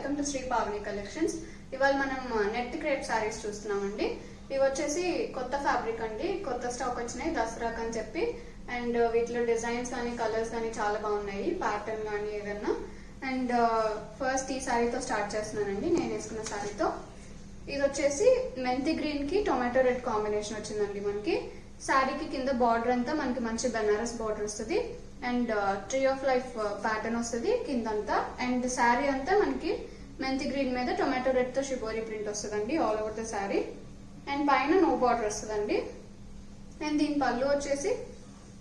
Welcome to Shri Pavani collections. ఇవాళ మనం net crepe saris చూస్తున్నామండి. ఇవి వచ్చేసి కొత్త ఫ్యాబ్రిక్ అండి, కొత్త స్టాక్ వచ్చినాయి దసరాకి అని చెప్పి. అండ్ వీటిలో డిజైన్స్ కానీ కలర్స్ కానీ చాలా బాగున్నాయి, ప్యాటర్న్ కానీ ఏదన్నా. అండ్ ఫస్ట్ ఈ సారీతో స్టార్ట్ చేస్తున్నానండి, నేను వేసుకున్న సారీతో. ఇది వచ్చేసి మెంతి గ్రీన్ కి టొమాటో రెడ్ కాంబినేషన్ వచ్చిందండి. మనకి సారీకి కింద బార్డర్ అంతా మనకి మంచి బెనారస్ బార్డర్ వస్తుంది. And tree of life pattern వస్తుంది కిందంతా. అండ్ శారీ అంతా మనకి మెంతి గ్రీన్ మీద టొమాటో రెడ్ తో షిబోరి ప్రింట్ వస్తుందండి all over the sari. And పైన నో బార్డర్ వస్తుందండి. అండ్ దీని పళ్ళు వచ్చేసి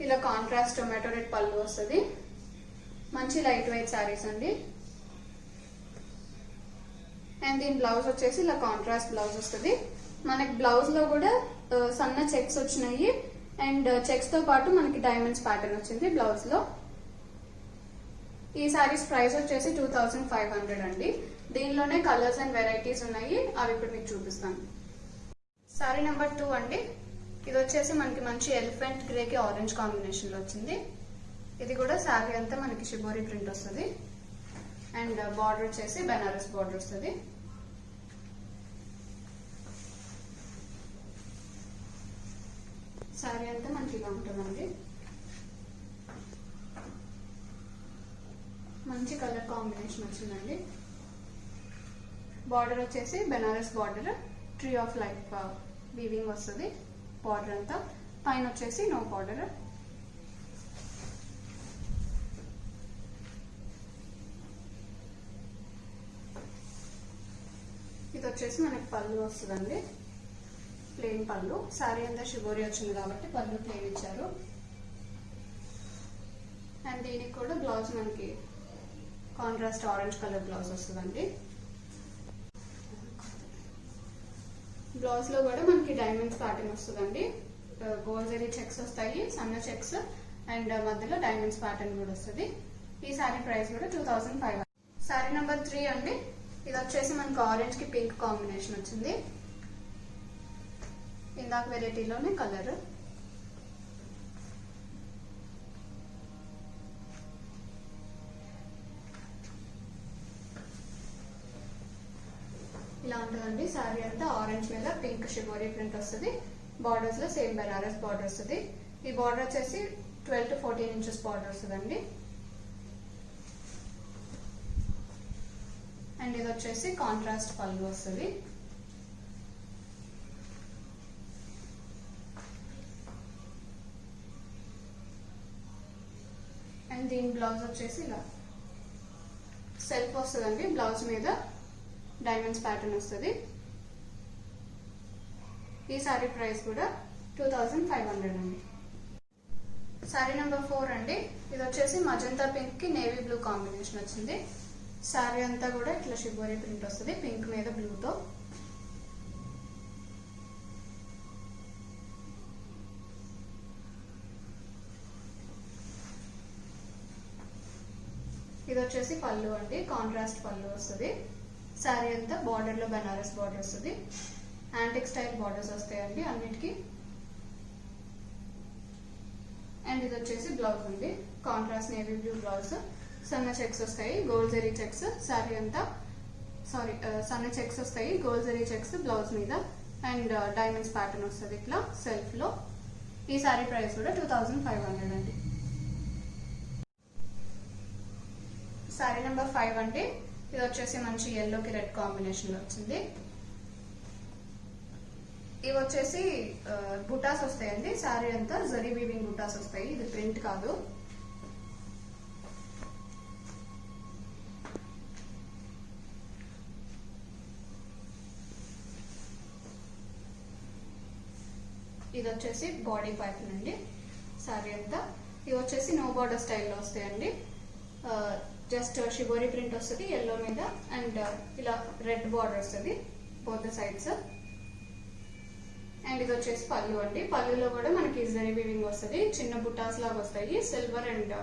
ఇలా కాంట్రాస్ట్ టొమాటో రెడ్ పళ్ళు వస్తుంది. మంచి లైట్ వెయిట్ శారీస్ అండి. అండ్ దీని బ్లౌజ్ వచ్చేసి ఇలా కాంట్రాస్ట్ బ్లౌజ్ వస్తుంది. మనకి బ్లౌజ్ లో కూడా సన్న చెక్స్ వచ్చినాయి. అండ్ చెక్స్ తో పాటు మనకి డైమండ్స్ ప్యాటర్న్ వచ్చింది బ్లౌజ్ లో. ఈ సారీస్ ప్రైస్ వచ్చేసి 2500 అండి. దీనిలోనే కలర్స్ అండ్ వెరైటీస్ ఉన్నాయి, అవి ఇప్పుడు మీకు చూపిస్తాను. సారీ నెంబర్ 2 అండి. ఇది వచ్చేసి మనకి మంచి ఎలిఫెంట్ గ్రే కి ఆరెంజ్ కాంబినేషన్ లో వచ్చింది. ఇది కూడా శారీ అంతా మనకి షిబోరి ప్రింట్ వస్తుంది. అండ్ బార్డర్ వచ్చేసి బెనారస్ బార్డర్ వస్తుంది. శారీ అంతా మనకి ఇలా ఉంటుందండి. మంచి కలర్ కాంబినేషన్ వచ్చిందండి. బార్డర్ వచ్చేసి Banaras border, tree of life weaving వస్తుంది బార్డర్ అంతా. పైన వచ్చేసి నో బార్డర్. ఇది వచ్చేసి మనకి పళ్ళు వస్తుందండి, ప్లెయిన్ పళ్ళు. శారీ అంతా షిబోరి వచ్చింది కాబట్టి పళ్ళు ప్లెయిన్ ఇచ్చారు. అండ్ దీనికి కూడా బ్లౌజ్ మనకి కాంట్రాస్ట్ ఆరెంజ్ కలర్ బ్లౌజ్ వస్తుందండి. బ్లౌజ్ లో కూడా మనకి డైమండ్స్ ప్యాటర్న్ వస్తుందండి. గోల్డ్ జరీ చెక్స్ వస్తాయి, సన్న చెక్స్. అండ్ మధ్యలో డైమండ్స్ ప్యాటర్న్ కూడా వస్తుంది. ఈ శారీ ప్రైస్ కూడా 2500. శారీ నెంబర్ 3 అండి. ఇది వచ్చేసి మనకి ఆరెంజ్ కి పింక్ కాంబినేషన్ వచ్చింది. ఇందాక వెరైటీలోనే కలర్. ఇలా ఉంటుందండి శారీ అంతా. ఆరెంజ్ మీద పింక్ షిబోరి ప్రింట్ వస్తుంది. బార్డర్స్ లో సేమ్ బెనారస్ బార్డర్ వస్తుంది. ఈ బార్డర్ వచ్చేసి 12 to 14 ఇంచెస్ బార్డర్ వస్తుందండి. అండ్ ఇది వచ్చేసి కాంట్రాస్ట్ పళ్ళు వస్తుంది. అండ్ దీని బ్లౌజ్ వచ్చేసి ఇలా సెల్ఫ్ వస్తుందండి. బ్లౌజ్ మీద డైమండ్స్ ప్యాటర్న్ వస్తుంది. ఈ సారీ ప్రైస్ కూడా 2500 అండి. సారీ నెంబర్ 4 అండి. ఇది వచ్చేసి మజంతా పింక్ కి నేవీ బ్లూ కాంబినేషన్ వచ్చింది. సారీ అంతా కూడా ఇట్లా షిబోరి ప్రింట్ వస్తుంది పింక్ మీద బ్లూతో. ఇది వచ్చేసి పళ్ళు అండి, కాంట్రాస్ట్ పళ్ళు వస్తుంది. శారీ అంతా బార్డర్ లో బెనారస్ బార్డర్ వస్తుంది. యాంటిక్ స్టైల్ బార్డర్స్ వస్తాయండి అన్నిటికీ. అండ్ ఇది వచ్చేసి బ్లౌజ్ అండి, కాంట్రాస్ట్ నేవీ బ్లూ బ్లౌజ్. సన్న చెక్స్ వస్తాయి, గోల్డ్ జరీ చెక్స్. శారీ అంతా సన్న చెక్స్ వస్తాయి, గోల్డ్ జరీ చెక్స్ బ్లౌజ్ మీద. అండ్ డైమండ్స్ ప్యాటర్న్ వస్తుంది ఇట్లా సెల్ఫ్ లో. ఈ శారీ ప్రైస్ కూడా 2500 అండి. సారీ నెంబర్ 5 అండి. ఇది వచ్చేసి మంచి ఎల్లోకి రెడ్ కాంబినేషన్ లో వచ్చింది. ఇవి వచ్చేసి బుటాస్ వస్తాయండి. సారీ అంతా జరీ వీవింగ్ బుటాస్ వస్తాయి, ఇది ప్రింట్ కాదు. ఇది వచ్చేసి బాడీ ప్యాటర్న్ అండి సారీ అంతా. ఇవి వచ్చేసి నో బార్డర్ స్టైల్లో వస్తాయండి. జస్ట్ షిబోరి ప్రింట్ వస్తుంది ఎల్లో మీద. అండ్ ఇలా రెడ్ బార్డర్ వస్తుంది బోత్ ద సైడ్స్. అండ్ ఇది వచ్చేసి పళ్ళు అండి. పళ్ళులో కూడా మనకి జరీ వీవింగ్ వస్తుంది, చిన్న బుటాస్ లాగా వస్తాయి. సిల్వర్ అండ్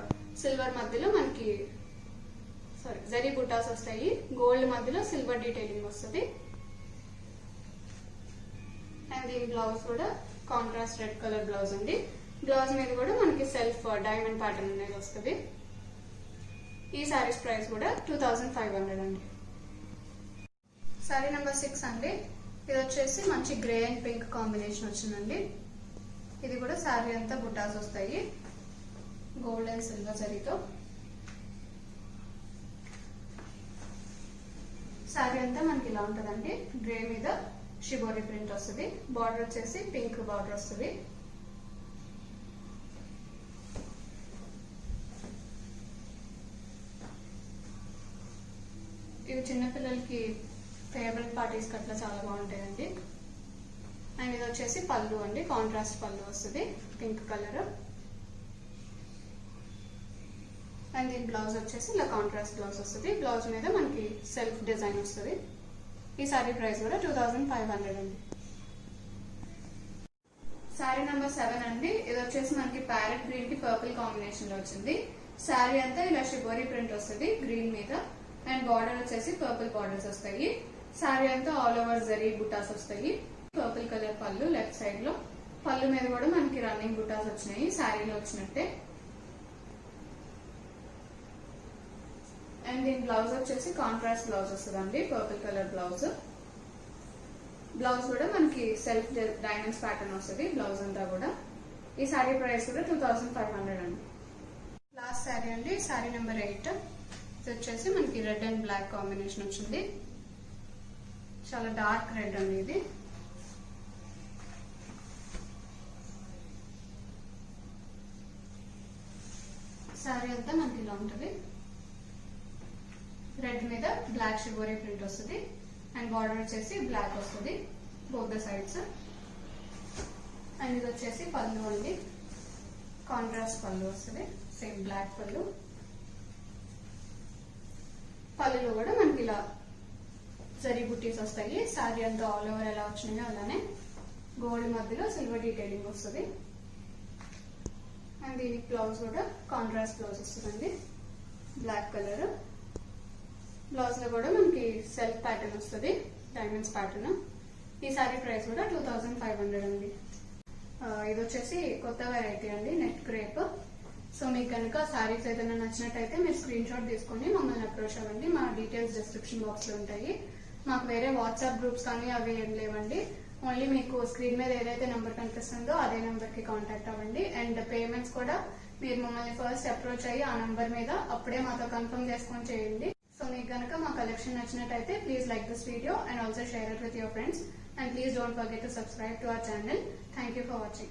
సిల్వర్ మధ్యలో మనకి జరీ బుటాస్ వస్తాయి. గోల్డ్ మధ్యలో సిల్వర్ డీటెయిలింగ్ వస్తుంది. అండ్ దీని బ్లౌజ్ కూడా కాంట్రాస్ట్ రెడ్ కలర్ బ్లౌజ్ అండి. బ్లౌజ్ మీద కూడా మనకి సెల్ఫ్ డైమండ్ ప్యాటర్న్ అనేది వస్తుంది. ఈ సారీస్ ప్రైస్ కూడా 2500 అండి. శారీ నెంబర్ 6 అండి. ఇది వచ్చేసి మంచి గ్రే అండ్ పింక్ కాంబినేషన్ వచ్చిందండి. ఇది కూడా శారీ అంతా బుటాస్ వస్తాయి గోల్డ్ అండ్ సిల్వర్ జరీతో. శారీ అంతా మనకి ఇలా ఉంటుందండి. గ్రే మీద షిబోరి ప్రింట్ వస్తుంది. బార్డర్ వచ్చేసి పింక్ బార్డర్ వస్తుంది. ఇవి చిన్నపిల్లలకి ఫేవరెట్ పార్టీస్ అట్లా చాలా బాగుంటాయండి. అండ్ ఇది వచ్చేసి పళ్ళు అండి, కాంట్రాస్ట్ పళ్ళు వస్తుంది పింక్ కలర్. అండ్ దీని బ్లౌజ్ వచ్చేసి ఇలా కాంట్రాస్ట్ బ్లౌజ్ వస్తుంది. బ్లౌజ్ మీద మనకి సెల్ఫ్ డిజైన్ వస్తుంది. ఈ సారీ ప్రైస్ కూడా 2500 అండి. శారీ నెంబర్ 7 అండి. ఇది వచ్చేసి మనకి ప్యారెట్ గ్రీన్ కి పర్పుల్ కాంబినేషన్ లో వచ్చింది. శారీ అంతా ఇలా షిబోరి ప్రింట్ వస్తుంది గ్రీన్ మీద. అండ్ బార్డర్ వచ్చేసి పర్పుల్ బార్డర్స్ వస్తాయి. శారీ అంతా ఆల్ ఓవర్ జరీ బుటాస్ వస్తాయి. పర్పుల్ కలర్ పళ్ళు లెఫ్ట్ సైడ్ లో. పళ్ళు మీద కూడా మనకి రన్నింగ్ బుటాస్ వచ్చినాయి శారీలో వచ్చినట్టే. అండ్ దీని బ్లౌజ్ వచ్చేసి కాంట్రాస్ట్ బ్లౌజ్ వస్తుందండి, పర్పుల్ కలర్ బ్లౌజ్. బ్లౌజ్ కూడా మనకి సెల్ఫ్ డైమండ్స్ ప్యాటర్న్ వస్తుంది బ్లౌజ్ అంతా కూడా. ఈ శారీ ప్రైస్ కూడా 2500 అండి. లాస్ట్ శారీ అండి, శారీ నెంబర్ 8. ఇది వచ్చేసి మనకి రెడ్ అండ్ బ్లాక్ కాంబినేషన్ వచ్చింది. చాలా డార్క్ రెడ్ అండి ఇది. శారీ అంతా మనకి ఇలా ఉంటుంది. రెడ్ మీద బ్లాక్ షిబోరి ప్రింట్ వస్తుంది. అండ్ బార్డర్ వచ్చేసి బ్లాక్ వస్తుంది బోత్ ద సైడ్స్. అండ్ ఇది వచ్చేసి పళ్ళు అండి, కాంట్రాస్ట్ పళ్ళు వస్తుంది, సేమ్ బ్లాక్ పళ్ళు. పళ్ళులో కూడా మనకి ఇలా జరీ బుట్టీస్ వస్తాయి. శారీ అంతా ఆల్ ఓవర్ ఎలా వచ్చినాయో అలానే గోల్డ్ మధ్యలో సిల్వర్ డీటెయిలింగ్ వస్తుంది. అండ్ దీనికి బ్లౌజ్ కూడా కాంట్రాస్ట్ బ్లౌజ్ వస్తుందండి, బ్లాక్ కలర్. బ్లౌజ్ లో కూడా మనకి సెల్ఫ్ ప్యాటర్న్ వస్తుంది, డైమండ్స్ ప్యాటర్న్. ఈ శారీ ప్రైస్ కూడా 2500 అండి. ఇది వచ్చేసి కొత్త వెరైటీ అండి, నెట్ క్రేప్. సో మీకు కనుక శారీస్ ఏదైనా నచ్చినట్టయితే మీరు స్క్రీన్ షాట్ తీసుకొని మమ్మల్ని అప్రోచ్ అవ్వండి. మా డీటెయిల్స్ డిస్క్రిప్షన్ బాక్స్ లో ఉంటాయి. మాకు వేరే వాట్సాప్ గ్రూప్స్ కానీ అవి ఏం లేవండి. ఓన్లీ మీకు స్క్రీన్ మీద ఏదైతే నెంబర్ కనిపిస్తుందో అదే నెంబర్ కి కాంటాక్ట్ అవ్వండి. అండ్ పేమెంట్స్ కూడా మీరు మమ్మల్ని ఫస్ట్ అప్రోచ్ అయ్యి ఆ నెంబర్ మీద అప్పుడే మాతో కన్ఫర్మ్ చేసుకొని చేయండి. సో మీకు కనుక మా కలెక్షన్ నచ్చినట్టయితే please like this video and also share it with your friends. And please don't forget to subscribe to our channel. Thank you for watching.